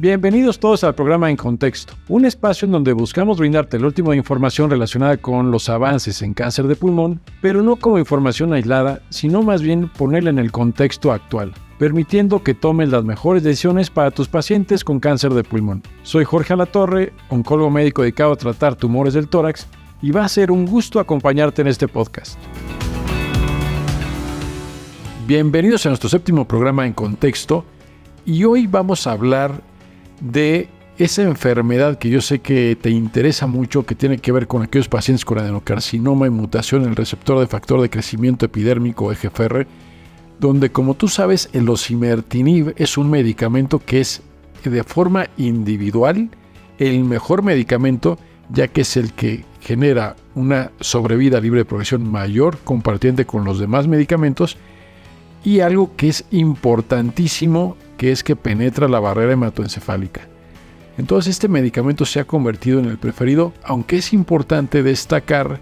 Bienvenidos todos al programa En Contexto, un espacio en donde buscamos brindarte la última información relacionada con los avances en cáncer de pulmón, pero no como información aislada, sino más bien ponerla en el contexto actual, permitiendo que tomes las mejores decisiones para tus pacientes con cáncer de pulmón. Soy Jorge Alatorre, oncólogo médico dedicado a tratar tumores del tórax, y va a ser un gusto acompañarte en este podcast. Bienvenidos a nuestro séptimo programa En Contexto, y hoy vamos a hablar de esa enfermedad que yo sé que te interesa mucho, que tiene que ver con aquellos pacientes con adenocarcinoma y mutación en el receptor de factor de crecimiento epidérmico EGFR, donde, como tú sabes, el osimertinib es un medicamento que es de forma individual el mejor medicamento, ya que es el que genera una sobrevida libre de progresión mayor compartiente con los demás medicamentos, y algo que es importantísimo, que es que penetra la barrera hematoencefálica. Entonces este medicamento se ha convertido en el preferido, aunque es importante destacar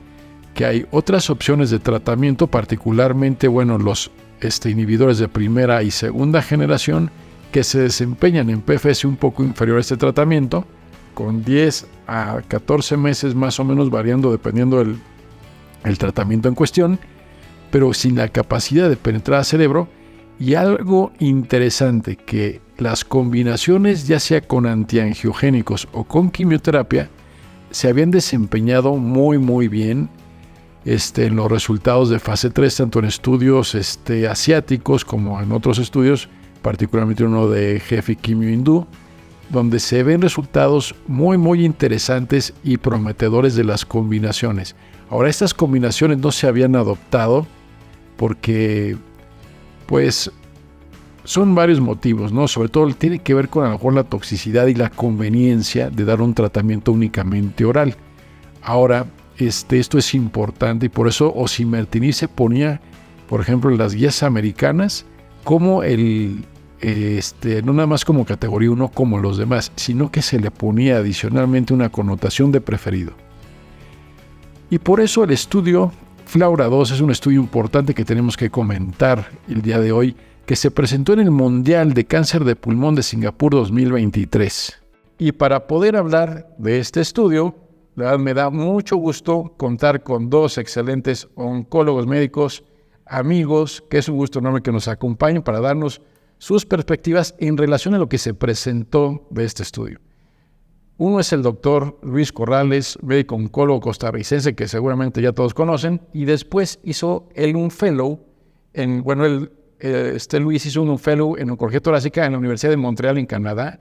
que hay otras opciones de tratamiento, particularmente los inhibidores de primera y segunda generación, que se desempeñan en PFS un poco inferior a este tratamiento, con 10 a 14 meses más o menos, variando dependiendo el tratamiento en cuestión, pero sin la capacidad de penetrar al cerebro. Y algo interesante, que las combinaciones, ya sea con antiangiogénicos o con quimioterapia, se habían desempeñado muy bien en los resultados de fase 3, tanto en estudios asiáticos como en otros estudios, particularmente uno de GEFI Quimio Hindú, donde se ven resultados muy interesantes y prometedores de las combinaciones. Ahora, estas combinaciones no se habían adoptado porque son varios motivos, ¿no? Sobre todo tiene que ver con a lo mejor la toxicidad y la conveniencia de dar un tratamiento únicamente oral. Ahora, esto es importante, y por eso osimertinib se ponía, por ejemplo, en las guías americanas como no nada más como categoría 1 como los demás, sino que se le ponía adicionalmente una connotación de preferido. Y por eso el estudio FLAURA2 es un estudio importante que tenemos que comentar el día de hoy, que se presentó en el Mundial de Cáncer de Pulmón de Singapur 2023. Y para poder hablar de este estudio, la verdad me da mucho gusto contar con dos excelentes oncólogos médicos, amigos, que es un gusto enorme que nos acompañen para darnos sus perspectivas en relación a lo que se presentó de este estudio. Uno es el doctor Luis Corrales, médico oncólogo costarricense, que seguramente ya todos conocen, y después hizo él un fellow, Luis hizo un fellow en oncología torácica en la Universidad de Montreal, en Canadá,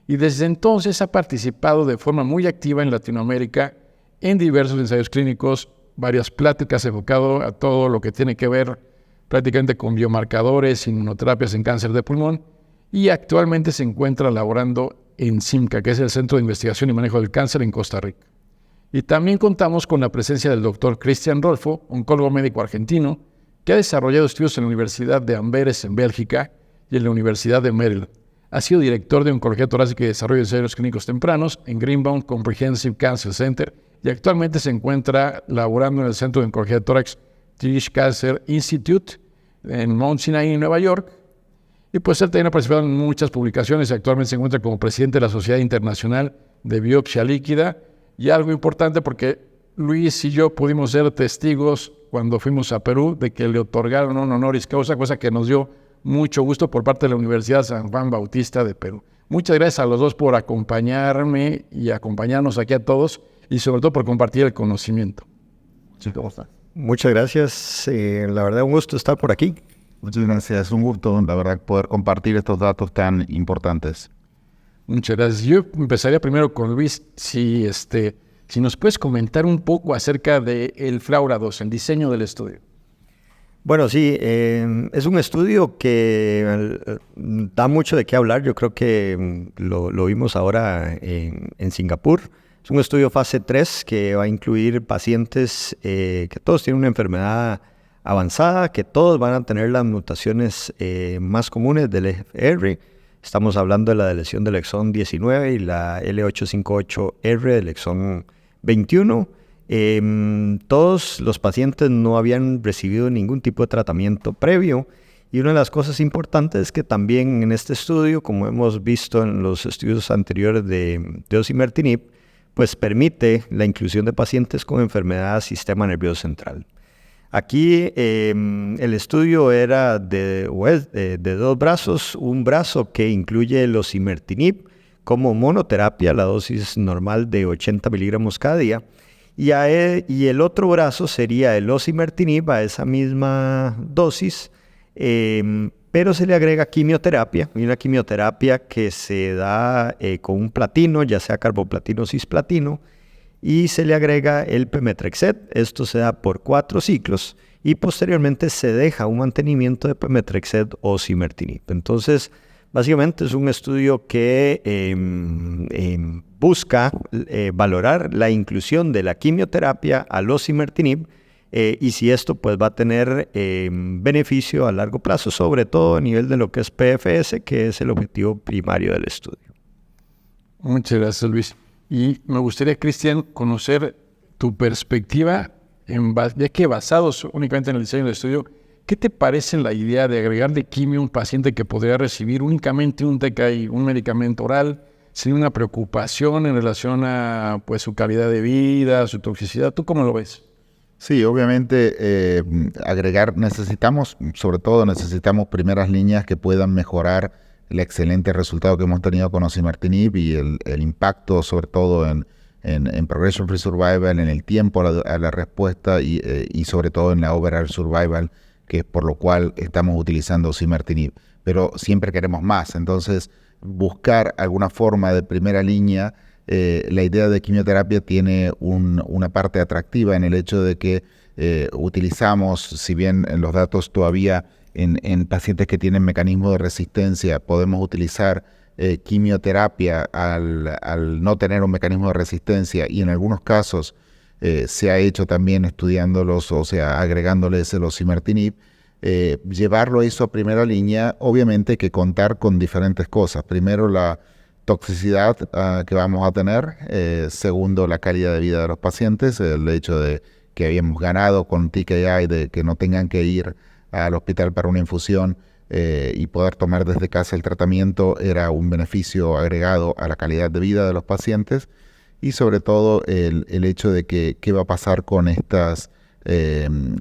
y desde entonces ha participado de forma muy activa en Latinoamérica en diversos ensayos clínicos, varias pláticas enfocado a todo lo que tiene que ver prácticamente con biomarcadores, inmunoterapias en cáncer de pulmón, y actualmente se encuentra laborando en CIMCA, que es el Centro de Investigación y Manejo del Cáncer en Costa Rica. Y también contamos con la presencia del doctor Cristian Rolfo, oncólogo médico argentino, que ha desarrollado estudios en la Universidad de Amberes en Bélgica y en la Universidad de Maryland. Ha sido director de Oncología Torácica y Desarrollo de Ensayos Clínicos Tempranos en Greenbaum Comprehensive Cancer Center, y actualmente se encuentra laborando en el Centro de Oncología de Tórax Tisch Cancer Institute en Mount Sinai, en Nueva York. Y él también ha participado en muchas publicaciones y actualmente se encuentra como presidente de la Sociedad Internacional de Biopsia Líquida. Y algo importante, porque Luis y yo pudimos ser testigos cuando fuimos a Perú de que le otorgaron un honoris causa, cosa que nos dio mucho gusto por parte de la Universidad San Juan Bautista de Perú. Muchas gracias a los dos por acompañarme y acompañarnos aquí a todos, y sobre todo por compartir el conocimiento. ¿Cómo estás? Muchas gracias. La verdad, un gusto estar por aquí. Muchas gracias. Es un gusto, la verdad, poder compartir estos datos tan importantes. Muchas gracias. Yo empezaría primero con Luis. Si nos puedes comentar un poco acerca del FLAURA2, el diseño del estudio. Bueno, sí, es un estudio que da mucho de qué hablar. Yo creo que lo vimos ahora en Singapur. Es un estudio fase 3 que va a incluir pacientes que todos tienen una enfermedad avanzada, que todos van a tener las mutaciones más comunes del EGFR. Estamos hablando de la lesión del exón 19 y la L858R del exón 21. Todos los pacientes no habían recibido ningún tipo de tratamiento previo, Y una de las cosas importantes es que también en este estudio, como hemos visto en los estudios anteriores de osimertinib, pues permite la inclusión de pacientes con enfermedad del sistema nervioso central. Aquí el estudio era de 2 brazos, un brazo que incluye el osimertinib como monoterapia, la dosis normal de 80 miligramos cada día, y el otro brazo sería el osimertinib a esa misma dosis, pero se le agrega quimioterapia, y una quimioterapia que se da con un platino, ya sea carboplatino o cisplatino, y se le agrega el pemetrexed. Esto se da por 4 ciclos y posteriormente se deja un mantenimiento de pemetrexed o osimertinib. Entonces, básicamente es un estudio que busca valorar la inclusión de la quimioterapia al osimertinib y si esto pues va a tener beneficio a largo plazo, sobre todo a nivel de lo que es PFS, que es el objetivo primario del estudio. Muchas gracias, Luis. Y me gustaría, Cristian, conocer tu perspectiva, ya que basados únicamente en el diseño del estudio, ¿qué te parece la idea de agregarle quimio a un paciente que podría recibir únicamente un TKI, un medicamento oral, sin una preocupación en relación a pues, su calidad de vida, su toxicidad? ¿Tú cómo lo ves? Sí, obviamente necesitamos primeras líneas que puedan mejorar el excelente resultado que hemos tenido con osimertinib y el impacto sobre todo en progression free survival, en el tiempo a la respuesta y sobre todo en la overall survival, que es por lo cual estamos utilizando osimertinib. Pero siempre queremos más, entonces buscar alguna forma de primera línea. La idea de quimioterapia tiene una parte atractiva en el hecho de que utilizamos, si bien en los datos todavía en pacientes que tienen mecanismo de resistencia, podemos utilizar quimioterapia al no tener un mecanismo de resistencia, y en algunos casos se ha hecho también estudiándolos, o sea, agregándoles el osimertinib. Llevarlo eso a primera línea, obviamente hay que contar con diferentes cosas. Primero, la toxicidad que vamos a tener. Segundo, la calidad de vida de los pacientes, el hecho de que habíamos ganado con TKI, de que no tengan que ir al hospital para una infusión y poder tomar desde casa el tratamiento, era un beneficio agregado a la calidad de vida de los pacientes. Y sobre todo el hecho de que qué va a pasar con estas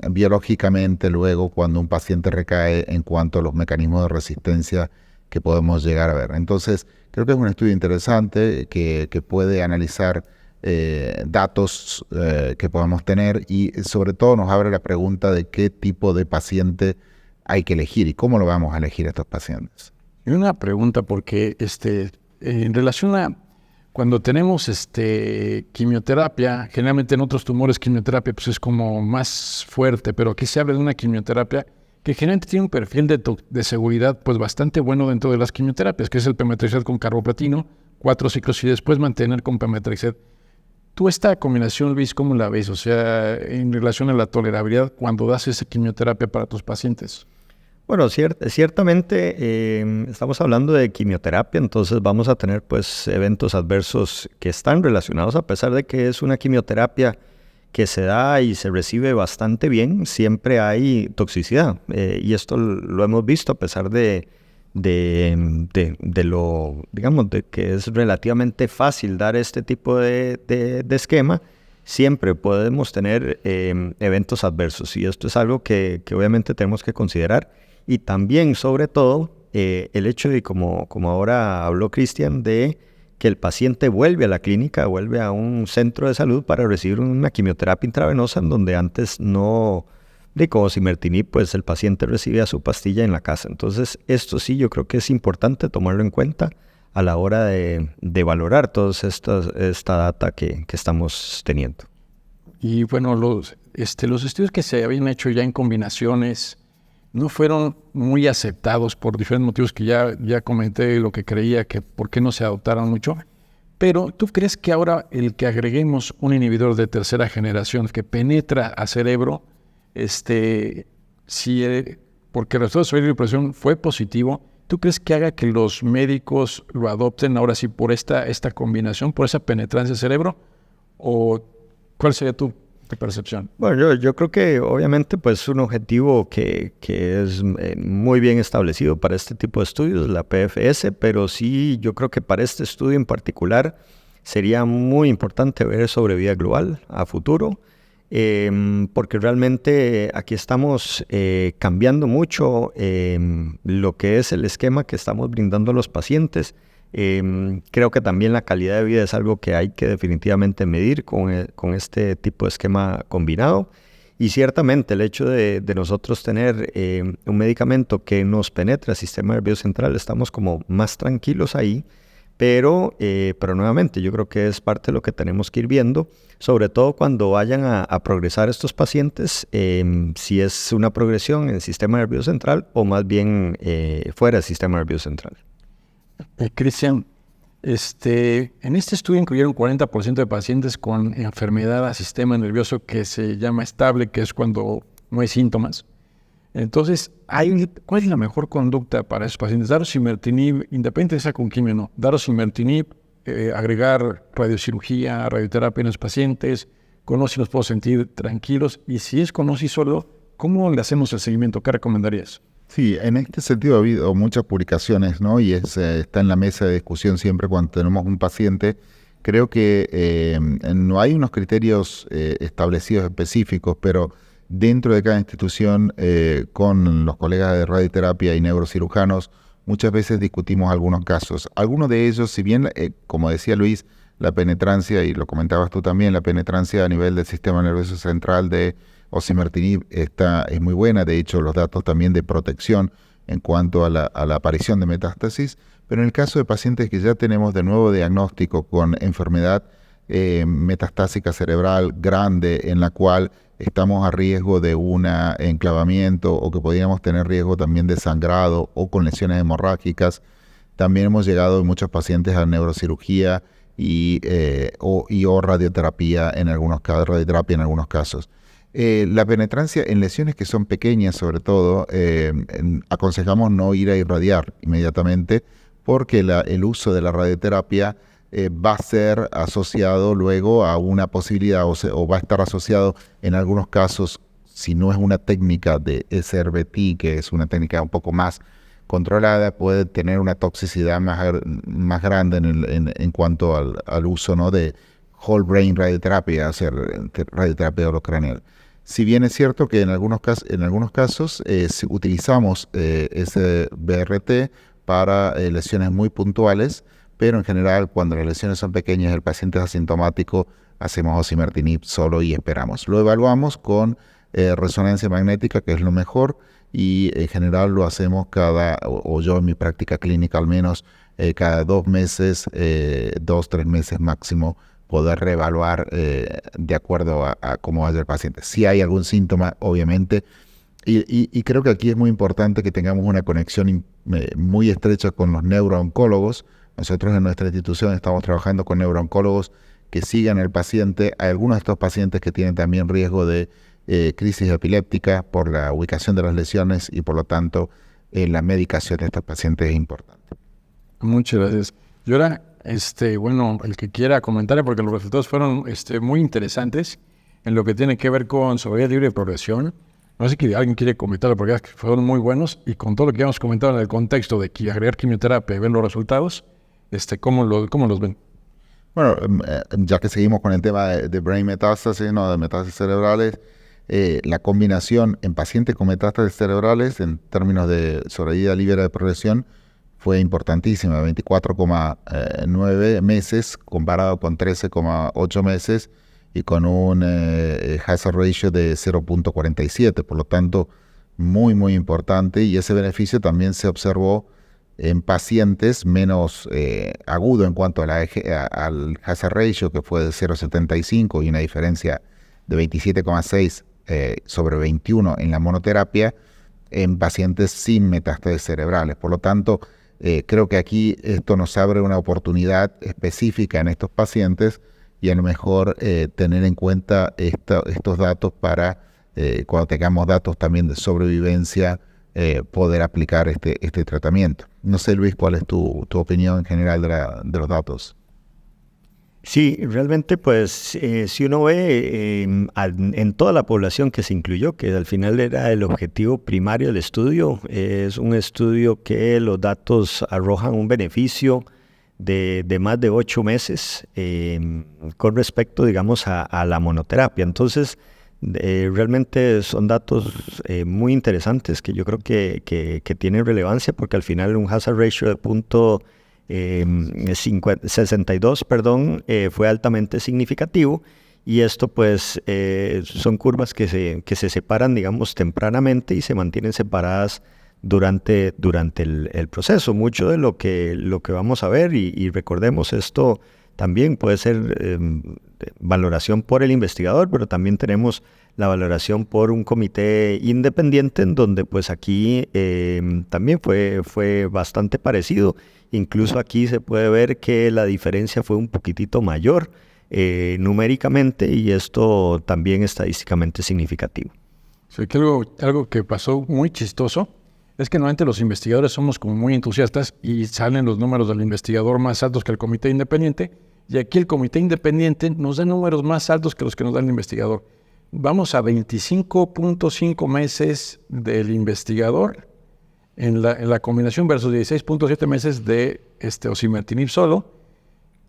biológicamente luego cuando un paciente recae en cuanto a los mecanismos de resistencia que podemos llegar a ver. Entonces, creo que es un estudio interesante que puede analizar datos que podamos tener y sobre todo nos abre la pregunta de qué tipo de paciente hay que elegir y cómo lo vamos a elegir a estos pacientes. Y una pregunta, porque en relación a cuando tenemos quimioterapia, generalmente en otros tumores quimioterapia pues es como más fuerte, pero aquí se habla de una quimioterapia que generalmente tiene un perfil de seguridad pues bastante bueno dentro de las quimioterapias, que es el pemetrexed con carboplatino, 4 ciclos y después mantener con pemetrexed. ¿Tú esta combinación, Luis, cómo la ves? O sea, en relación a la tolerabilidad cuando das esa quimioterapia para tus pacientes. Bueno, ciertamente estamos hablando de quimioterapia, entonces vamos a tener pues eventos adversos que están relacionados, a pesar de que es una quimioterapia que se da y se recibe bastante bien, siempre hay toxicidad. Y esto lo hemos visto a pesar de lo, digamos, de que es relativamente fácil dar este tipo de esquema, siempre podemos tener eventos adversos. Y esto es algo que obviamente tenemos que considerar. Y también, sobre todo, el hecho de, como ahora habló Cristian, de que el paciente vuelve a la clínica, vuelve a un centro de salud para recibir una quimioterapia intravenosa en donde antes no, con osimertinib, pues el paciente recibía su pastilla en la casa. Entonces, esto sí yo creo que es importante tomarlo en cuenta a la hora de valorar toda esta data que estamos teniendo. Y bueno, los estudios que se habían hecho ya en combinaciones no fueron muy aceptados por diferentes motivos que ya comenté lo que creía que por qué no se adoptaron mucho. Pero ¿tú crees que ahora el que agreguemos un inhibidor de tercera generación que penetra a cerebro, porque el resultado de su presión fue positivo, ¿tú crees que haga que los médicos lo adopten ahora sí por esta combinación, por esa penetrancia al cerebro? ¿O cuál sería tu tu percepción? Bueno, yo creo que obviamente pues un objetivo que es muy bien establecido para este tipo de estudios, la PFS, pero sí yo creo que para este estudio en particular sería muy importante ver sobre vida global a futuro, porque realmente aquí estamos cambiando mucho lo que es el esquema que estamos brindando a los pacientes. Creo que también la calidad de vida es algo que hay que definitivamente medir con este tipo de esquema combinado. Y ciertamente el hecho de nosotros tener un medicamento que nos penetra el sistema nervioso central, estamos como más tranquilos ahí. Pero nuevamente yo creo que es parte de lo que tenemos que ir viendo, sobre todo cuando vayan a progresar estos pacientes, si es una progresión en el sistema nervioso central o más bien fuera del sistema nervioso central. Cristian, en este estudio incluyeron 40% de pacientes con enfermedad al sistema nervioso que se llama estable, que es cuando no hay síntomas. Entonces, ¿cuál es la mejor conducta para esos pacientes? Dar osimertinib, independientemente de esa con quimio, no. Dar osimertinib, agregar radiocirugía, radioterapia en los pacientes, con OSI los puedo sentir tranquilos. Y si es con OSI solo, ¿cómo le hacemos el seguimiento? ¿Qué recomendarías? Sí, en este sentido ha habido muchas publicaciones, ¿no? Y está en la mesa de discusión siempre cuando tenemos un paciente. Creo que no hay unos criterios establecidos específicos, pero dentro de cada institución, con los colegas de radioterapia y neurocirujanos, muchas veces discutimos algunos casos. Algunos de ellos, si bien, como decía Luis, la penetrancia, y lo comentabas tú también, la penetrancia a nivel del sistema nervioso central de osimertinib es muy buena. De hecho, los datos también de protección en cuanto a la aparición de metástasis. Pero en el caso de pacientes que ya tenemos de nuevo diagnóstico con enfermedad metastásica cerebral grande, en la cual estamos a riesgo de un enclavamiento o que podríamos tener riesgo también de sangrado o con lesiones hemorrágicas, también hemos llegado en muchos pacientes a neurocirugía o radioterapia en algunos casos. La penetrancia en lesiones que son pequeñas, sobre todo, aconsejamos no ir a irradiar inmediatamente, porque el uso de la radioterapia va a ser asociado luego a una posibilidad o va a estar asociado en algunos casos, si no es una técnica de SRBT, que es una técnica un poco más controlada, puede tener una toxicidad más grande en cuanto al uso, ¿no?, de whole brain radioterapia, hacer radioterapia orocranial. Si bien es cierto que en algunos casos utilizamos ese BRT para lesiones muy puntuales, pero en general cuando las lesiones son pequeñas y el paciente es asintomático, hacemos osimertinib solo y esperamos. Lo evaluamos con resonancia magnética, que es lo mejor, y en general lo hacemos o yo en mi práctica clínica al menos, cada 2 meses, 2-3 meses máximo, poder reevaluar de acuerdo a cómo vaya el paciente. Si hay algún síntoma, obviamente, y creo que aquí es muy importante que tengamos una conexión muy estrecha con los neurooncólogos. Nosotros en nuestra institución estamos trabajando con neurooncólogos que sigan al paciente. Hay algunos de estos pacientes que tienen también riesgo de crisis epiléptica por la ubicación de las lesiones y por lo tanto la medicación de estos pacientes es importante. Muchas gracias. Y ahora, el que quiera comentar, porque los resultados fueron muy interesantes en lo que tiene que ver con sobriedad libre de progresión. No sé si alguien quiere comentarlo, porque fueron muy buenos, y con todo lo que hemos comentado en el contexto de que agregar quimioterapia y ver los resultados, ¿cómo los ven? Bueno, ya que seguimos con el tema de brain metástasis, ¿no?, de metástasis cerebrales, la combinación en pacientes con metástasis cerebrales en términos de sobrevida libre de progresión fue importantísima, 24,9 meses comparado con 13,8 meses y con un hazard ratio de 0.47, por lo tanto muy muy importante, y ese beneficio también se observó en pacientes menos agudo en cuanto al hazard ratio, que fue de 0.75 y una diferencia de 27,6 sobre 21 en la monoterapia en pacientes sin metástasis cerebrales. Por lo tanto, creo que aquí esto nos abre una oportunidad específica en estos pacientes y a lo mejor tener en cuenta estos datos para cuando tengamos datos también de sobrevivencia, poder aplicar este tratamiento. No sé, Luis, ¿cuál es tu opinión en general de los datos? Sí, realmente pues si uno ve en toda la población que se incluyó, que al final era el objetivo primario del estudio, es un estudio que los datos arrojan un beneficio de más de 8 meses con respecto, digamos, a la monoterapia. Entonces, realmente son datos muy interesantes que yo creo que tienen relevancia porque al final un hazard ratio de 62, fue altamente significativo, y esto pues son curvas que se separan, digamos, tempranamente y se mantienen separadas durante el proceso. Mucho de lo que vamos a ver, y recordemos, esto también puede ser valoración por el investigador, pero también tenemos la valoración por un comité independiente, en donde pues aquí también fue bastante parecido. Incluso aquí se puede ver que la diferencia fue un poquitito mayor numéricamente, y esto también estadísticamente significativo. Sí, que algo que pasó muy chistoso es que normalmente los investigadores somos como muy entusiastas y salen los números del investigador más altos que el comité independiente, y aquí el comité independiente nos da números más altos que los que nos da el investigador. Vamos a 25.5 meses del investigador en la combinación versus 16.7 meses de osimertinib solo,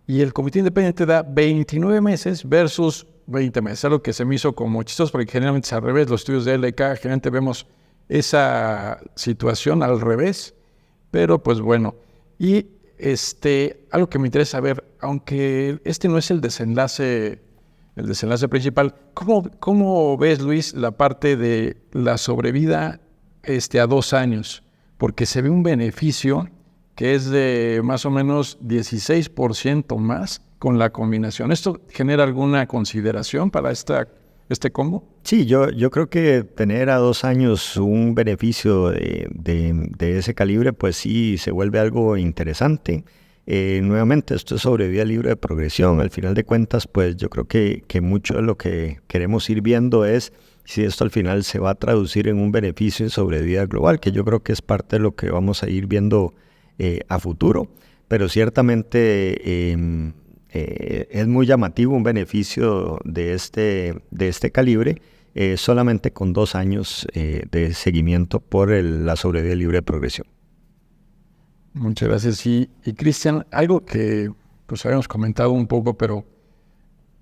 y el comité independiente da 29 meses versus 20 meses, algo que se me hizo como chistoso porque generalmente es al revés. Los estudios de LK generalmente vemos esa situación al revés, pero pues bueno. Y algo que me interesa saber, aunque no es el desenlace principal, ¿cómo ves, Luis, la parte de la sobrevida a 2 años? Porque se ve un beneficio que es de más o menos 16% más con la combinación. ¿Esto genera alguna consideración para este combo? Sí, yo creo que tener a 2 años un beneficio de ese calibre, pues sí se vuelve algo interesante. Nuevamente, esto es sobrevida libre de progresión. Al final de cuentas, pues yo creo que mucho de lo que queremos ir viendo es si esto al final se va a traducir en un beneficio en sobrevida global, que yo creo que es parte de lo que vamos a ir viendo a futuro. Pero ciertamente es muy llamativo un beneficio de este calibre, solamente con 2 años de seguimiento por la sobrevida libre de progresión. Muchas gracias. Y Cristian, algo que pues habíamos comentado un poco, pero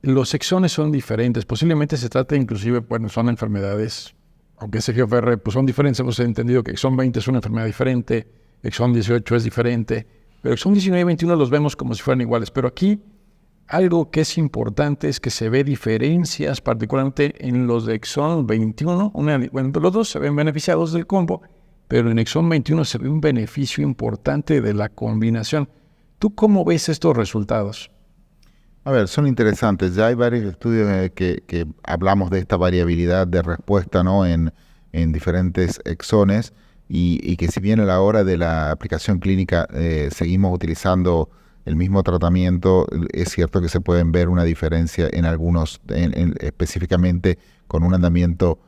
los exones son diferentes. Posiblemente se trata inclusive, bueno, son enfermedades, aunque es EGFR, pues son diferentes. Hemos entendido que exón 20 es una enfermedad diferente, exón 18 es diferente, pero exón 19 y 21 los vemos como si fueran iguales. Pero aquí algo que es importante es que se ve diferencias, particularmente en los de exón 21. Los dos se ven beneficiados del combo, pero en exón 21 se ve un beneficio importante de la combinación. ¿Tú cómo ves estos resultados? A ver, son interesantes. Ya hay varios estudios que hablamos de esta variabilidad de respuesta, ¿no?, en diferentes exones, y que si bien a la hora de la aplicación clínica seguimos utilizando el mismo tratamiento, es cierto que se pueden ver una diferencia en algunos, específicamente con un andamiento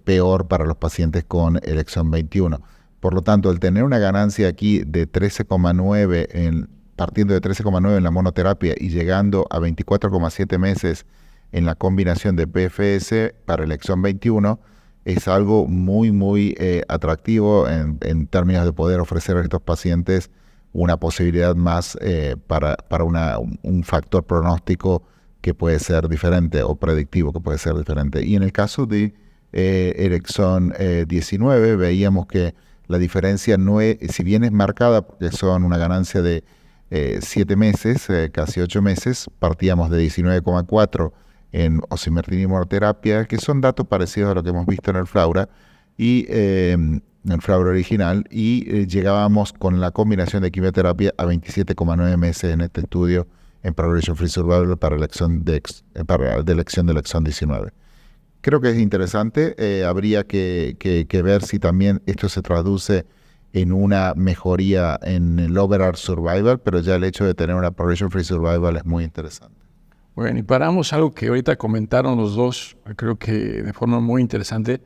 peor para los pacientes con el exón 21. Por lo tanto, el tener una ganancia aquí de 13,9 partiendo de 13,9 en la monoterapia y llegando a 24,7 meses en la combinación de PFS para el exón 21, es algo muy, muy atractivo en términos de poder ofrecer a estos pacientes una posibilidad más para un factor pronóstico que puede ser diferente, o predictivo que puede ser diferente. Y en el caso de el exón 19, veíamos que la diferencia no es, si bien es marcada, porque son una ganancia de 7 meses, casi 8 meses, partíamos de 19,4 en osimertinib monoterapia, que son datos parecidos a lo que hemos visto en el FLAURA, y en el FLAURA original, y llegábamos con la combinación de quimioterapia a 27,9 meses en este estudio en Progression Free Survival para la elección del exón 19. Creo que es interesante. Habría que ver si también esto se traduce en una mejoría en el overall survival, pero ya el hecho de tener una Progression Free Survival es muy interesante. Bueno, y paramos algo que ahorita comentaron los dos, creo que de forma muy interesante,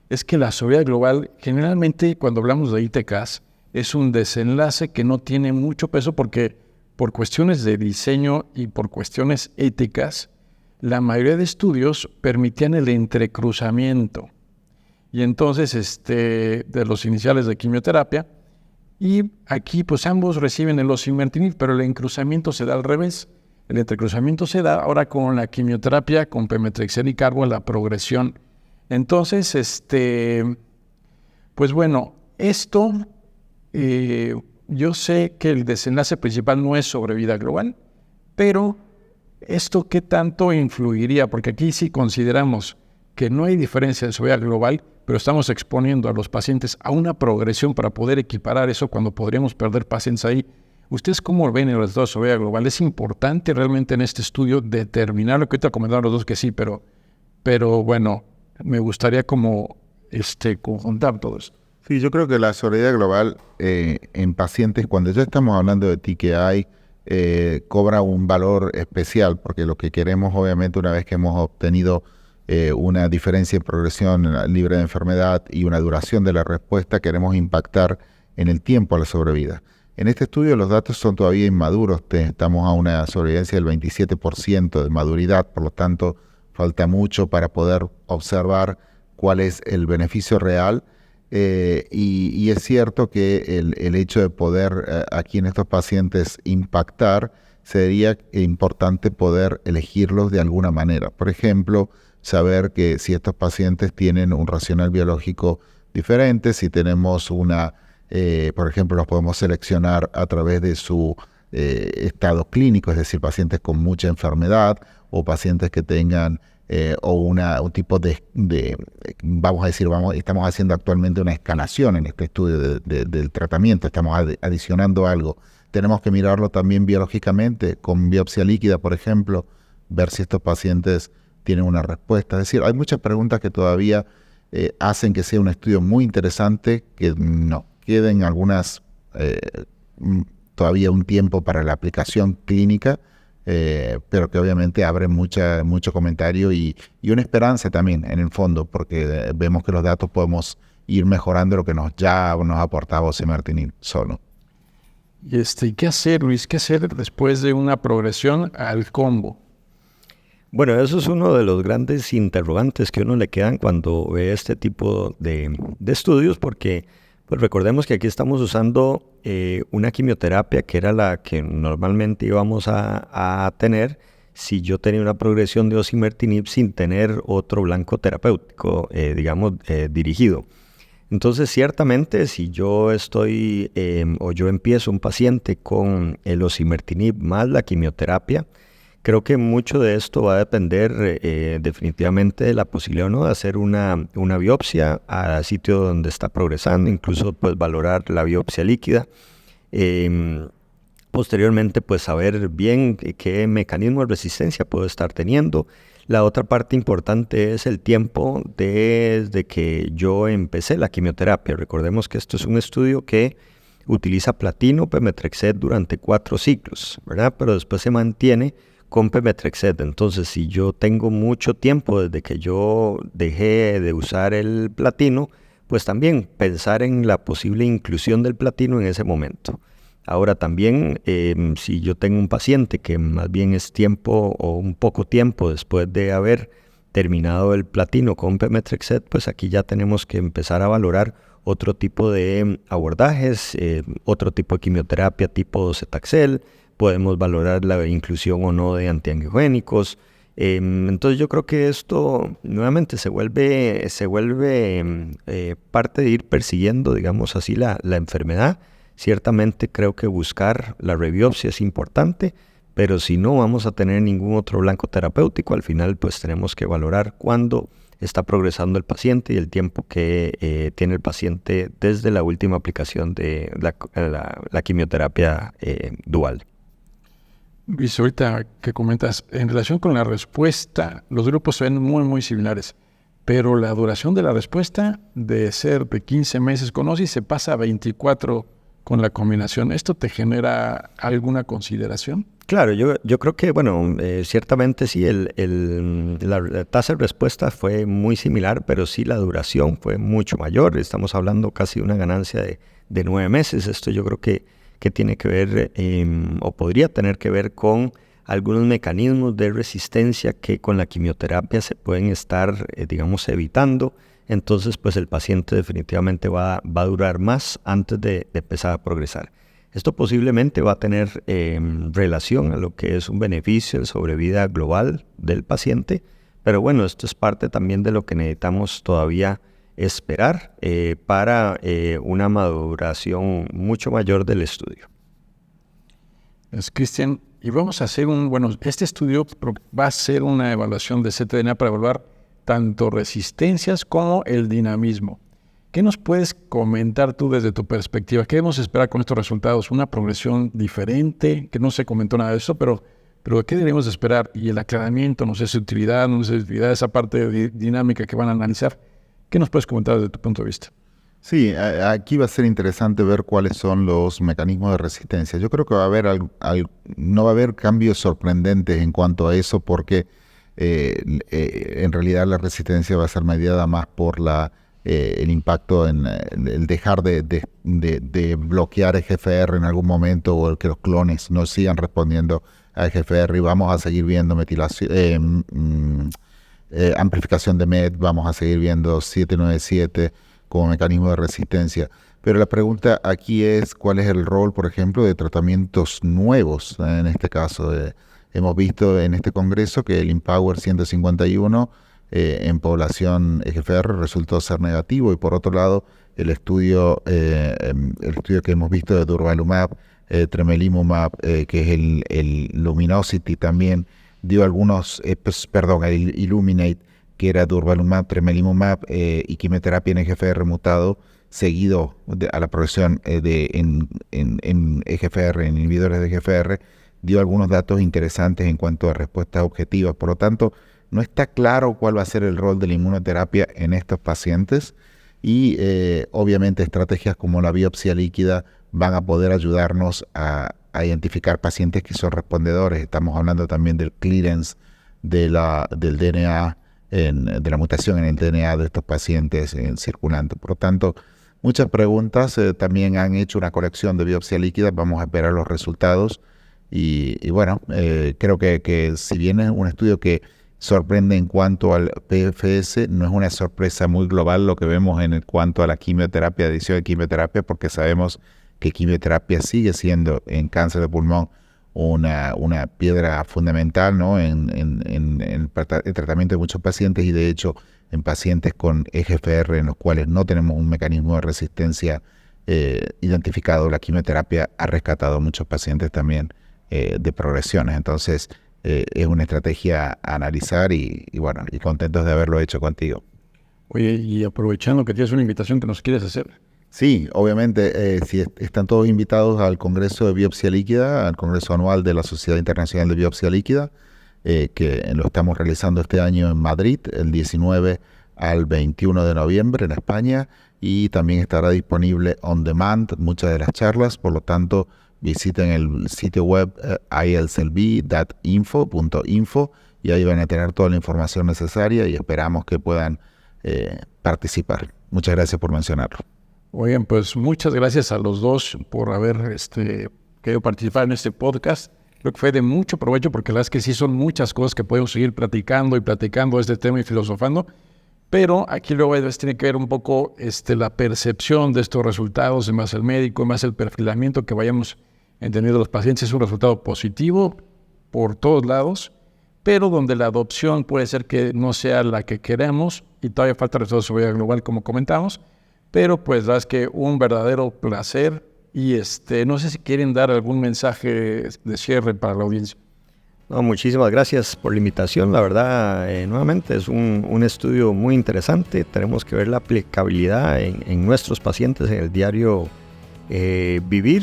es que la sobrevida global, generalmente cuando hablamos de ITKs, es un desenlace que no tiene mucho peso porque por cuestiones de diseño y por cuestiones éticas, la mayoría de estudios permitían el entrecruzamiento. Y entonces, de los iniciales de quimioterapia, y aquí pues ambos reciben el osimertinib, pero el encruzamiento se da al revés. El entrecruzamiento se da ahora con la quimioterapia, con pemetrexed y carbo, la progresión. Entonces, pues bueno, esto, yo sé que el desenlace principal no es sobrevida global, pero ¿esto qué tanto influiría? Porque aquí sí consideramos que no hay diferencia de sobrevida global, pero estamos exponiendo a los pacientes a una progresión para poder equiparar eso cuando podríamos perder pacientes ahí. ¿Ustedes cómo ven el resultado de sobrevida global? ¿Es importante realmente en este estudio determinar lo que ahorita comentaron los dos que sí, pero bueno, me gustaría como conjuntar todo esto? Sí, yo creo que la sobrevida global en pacientes, cuando ya estamos hablando de TKI, cobra un valor especial, porque lo que queremos, obviamente, una vez que hemos obtenido una diferencia en progresión libre de enfermedad y una duración de la respuesta, queremos impactar en el tiempo a la sobrevida. En este estudio los datos son todavía inmaduros, estamos a una sobrevivencia del 27% de maduridad, por lo tanto falta mucho para poder observar cuál es el beneficio real. Y es cierto que el hecho de poder aquí en estos pacientes impactar, sería importante poder elegirlos de alguna manera. Por ejemplo, saber que si estos pacientes tienen un racional biológico diferente, si tenemos por ejemplo, los podemos seleccionar a través de su estado clínico, es decir, pacientes con mucha enfermedad o pacientes que tengan un tipo de vamos a decir, estamos haciendo actualmente una escalación en este estudio del tratamiento, estamos adicionando algo. Tenemos que mirarlo también biológicamente, con biopsia líquida, por ejemplo, ver si estos pacientes tienen una respuesta. Es decir, hay muchas preguntas que todavía hacen que sea un estudio muy interesante, que no queden algunas todavía un tiempo para la aplicación clínica, pero que obviamente abre mucho comentario y una esperanza también en el fondo, porque vemos que los datos podemos ir mejorando lo que ya nos aportaba osimertinib solo. ¿Y qué hacer, Luis? ¿Qué hacer después de una progresión al combo? Bueno, eso es uno de los grandes interrogantes que a uno le quedan cuando ve este tipo de estudios, porque pues recordemos que aquí estamos usando una quimioterapia que era la que normalmente íbamos a tener si yo tenía una progresión de osimertinib sin tener otro blanco terapéutico, dirigido. Entonces, ciertamente, si yo estoy o yo empiezo un paciente con el osimertinib más la quimioterapia, creo que mucho de esto va a depender definitivamente de la posibilidad o no de hacer una biopsia al sitio donde está progresando, incluso pues valorar la biopsia líquida. Posteriormente, pues saber bien qué mecanismo de resistencia puedo estar teniendo. La otra parte importante es el tiempo desde que yo empecé la quimioterapia. Recordemos que esto es un estudio que utiliza platino, pemetrexed durante 4 ciclos, ¿verdad? Pero después se mantiene con pemetrexed. Entonces, si yo tengo mucho tiempo desde que yo dejé de usar el platino, pues también pensar en la posible inclusión del platino en ese momento. Ahora también, si yo tengo un paciente que más bien es tiempo o un poco tiempo después de haber terminado el platino con pemetrexed, pues aquí ya tenemos que empezar a valorar otro tipo de abordajes, otro tipo de quimioterapia tipo docetaxel. Podemos valorar la inclusión o no de antiangiogénicos. Entonces yo creo que esto nuevamente se vuelve parte de ir persiguiendo, digamos así, la enfermedad. Ciertamente creo que buscar la rebiopsia es importante, pero si no vamos a tener ningún otro blanco terapéutico, al final pues tenemos que valorar cuándo está progresando el paciente y el tiempo que tiene el paciente desde la última aplicación de la quimioterapia dual. Luis, ahorita que comentas, en relación con la respuesta, los grupos se ven muy, muy similares, pero la duración de la respuesta de ser de 15 meses con OSI se pasa a 24 con la combinación. ¿Esto te genera alguna consideración? Claro, yo creo que, bueno, ciertamente sí, la tasa de respuesta fue muy similar, pero sí la duración fue mucho mayor. Estamos hablando casi de una ganancia de 9 meses. Esto yo creo que que tiene que ver o podría tener que ver con algunos mecanismos de resistencia que con la quimioterapia se pueden estar, evitando. Entonces, pues el paciente definitivamente va a durar más antes de empezar a progresar. Esto posiblemente va a tener relación a lo que es un beneficio de sobrevida global del paciente, pero bueno, esto es parte también de lo que necesitamos todavía esperar para una maduración mucho mayor del estudio. Es Cristian, y vamos a hacer este estudio va a ser una evaluación de ctDNA para evaluar tanto resistencias como el dinamismo. ¿Qué nos puedes comentar tú desde tu perspectiva? ¿Qué debemos esperar con estos resultados? ¿Una progresión diferente? Que no se comentó nada de eso, pero ¿qué debemos esperar? Y el aclaramiento, no sé si utilidad, esa parte dinámica que van a analizar. ¿Qué nos puedes comentar desde tu punto de vista? Sí, aquí va a ser interesante ver cuáles son los mecanismos de resistencia. Yo creo que no va a haber cambios sorprendentes en cuanto a eso porque en realidad la resistencia va a ser mediada más por el impacto en el dejar de bloquear EGFR en algún momento o el que los clones no sigan respondiendo a EGFR y vamos a seguir viendo amplificación de MET, vamos a seguir viendo 797 como mecanismo de resistencia. Pero la pregunta aquí es cuál es el rol, por ejemplo, de tratamientos nuevos. En este caso, hemos visto en este congreso que el Empower 151 en población EGFR resultó ser negativo y por otro lado el estudio que hemos visto de durvalumab, tremelimumab, que es el Luminosity también, dio algunos, el Illuminate, que era durvalumab, tremelimumab y quimioterapia en EGFR mutado, seguido a la progresión en EGFR, en inhibidores de EGFR, dio algunos datos interesantes en cuanto a respuestas objetivas. Por lo tanto, no está claro cuál va a ser el rol de la inmunoterapia en estos pacientes y obviamente estrategias como la biopsia líquida van a poder ayudarnos a identificar pacientes que son respondedores. Estamos hablando también del clearance del DNA, de la mutación en el DNA de estos pacientes circulante. Por lo tanto, muchas preguntas. También han hecho una colección de biopsia líquida. Vamos a esperar los resultados. Y bueno, creo que si bien es un estudio que sorprende en cuanto al PFS, no es una sorpresa muy global lo que vemos en cuanto a la quimioterapia, adición de quimioterapia, porque sabemos que quimioterapia sigue siendo en cáncer de pulmón una piedra fundamental, ¿no? en el tratamiento de muchos pacientes y de hecho en pacientes con EGFR en los cuales no tenemos un mecanismo de resistencia identificado, la quimioterapia ha rescatado a muchos pacientes también de progresiones. Entonces es una estrategia a analizar y bueno, y contentos de haberlo hecho contigo. Oye, y aprovechando que tienes una invitación que nos quieres hacer. Sí, obviamente, si están todos invitados al Congreso de Biopsia Líquida, al Congreso Anual de la Sociedad Internacional de Biopsia Líquida, que lo estamos realizando este año en Madrid, el 19 al 21 de noviembre en España, y también estará disponible on demand muchas de las charlas. Por lo tanto, visiten el sitio web ilclb.info y ahí van a tener toda la información necesaria y esperamos que puedan participar. Muchas gracias por mencionarlo. Oigan, pues muchas gracias a los dos por haber querido participar en este podcast. Creo que fue de mucho provecho porque la verdad es que sí son muchas cosas que podemos seguir platicando de este tema y filosofando, pero aquí luego tiene que ver un poco la percepción de estos resultados, en más el médico, en más el perfilamiento que vayamos entendiendo los pacientes. Es un resultado positivo por todos lados, pero donde la adopción puede ser que no sea la que queremos y todavía falta resultados de sobrevida global como comentamos. Pero pues la verdad es que un verdadero placer y no sé si quieren dar algún mensaje de cierre para la audiencia. No, muchísimas gracias por la invitación. La verdad, nuevamente es un estudio muy interesante. Tenemos que ver la aplicabilidad en nuestros pacientes en el diario vivir.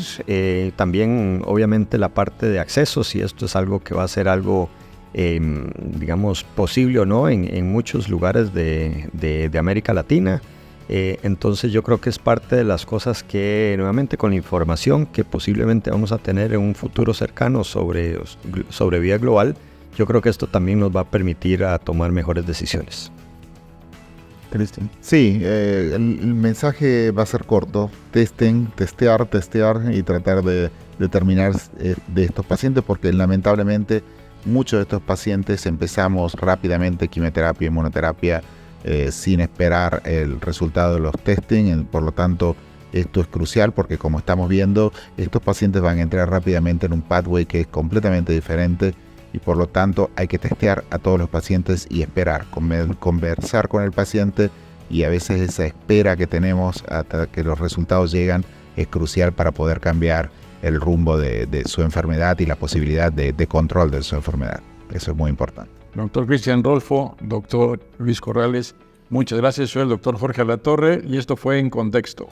También obviamente la parte de acceso, si esto es algo que va a ser algo digamos posible o no en muchos lugares de América Latina. Entonces yo creo que es parte de las cosas que nuevamente con la información que posiblemente vamos a tener en un futuro cercano sobre vida global, yo creo que esto también nos va a permitir a tomar mejores decisiones. Cristian. Sí, el mensaje va a ser corto. Testear y tratar de determinar de estos pacientes, porque lamentablemente muchos de estos pacientes empezamos rápidamente quimioterapia y inmunoterapia sin esperar el resultado de los testing. Por lo tanto, esto es crucial porque, como estamos viendo, estos pacientes van a entrar rápidamente en un pathway que es completamente diferente, y por lo tanto hay que testear a todos los pacientes y esperar, conversar con el paciente, y a veces esa espera que tenemos hasta que los resultados llegan es crucial para poder cambiar el rumbo de su enfermedad y la posibilidad de control de su enfermedad. Eso es muy importante. Doctor Cristian Rolfo, doctor Luis Corrales, muchas gracias. Soy el doctor Jorge Alatorre y esto fue En Contexto.